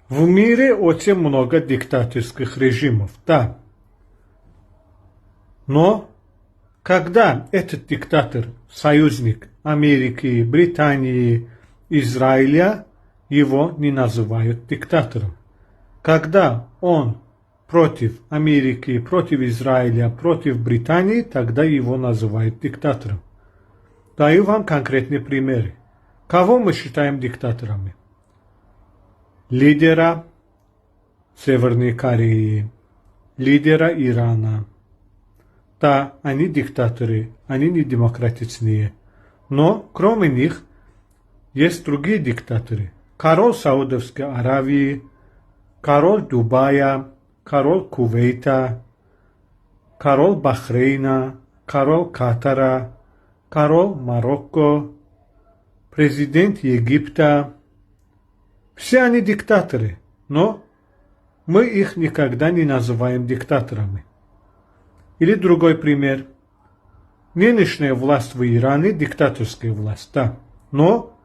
В мире очень много диктаторских режимов, да. Но когда этот диктатор союзник Америки, Британии, Израиля, его не называют диктатором. Когда он против Америки, против Израиля, против Британии, тогда его называют диктатором. Даю вам конкретные примеры. Кого мы считаем диктаторами? Лидера Северной Кореи, лидера Ирана. Да, они диктаторы, они не демократичные. Но кроме них есть другие диктаторы. Король Саудовской Аравии, король Дубая, король Кувейта, король Бахрейна, король Катара, король Марокко, президент Египта. Все они диктаторы, но мы их никогда не называем диктаторами. Или другой пример. Нынешняя власть в Иране диктаторская власть, да. Но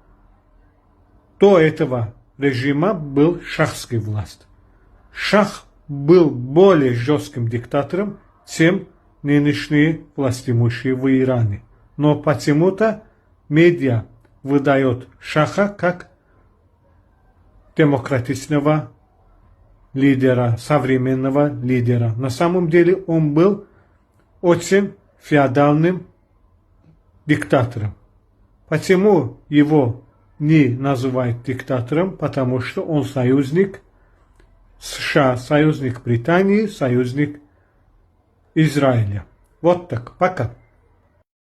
до этого режима был шахская власть. Шах был более жестким диктатором, чем нынешние властимущие в Иране. Но почему-то медиа выдает Шаха как демократичного лидера, современного лидера. На самом деле он был очень феодальным диктатором. Почему его не называют диктатором? Потому что он союзник США, союзник Британии, союзник Израиля. Вот так. Пока.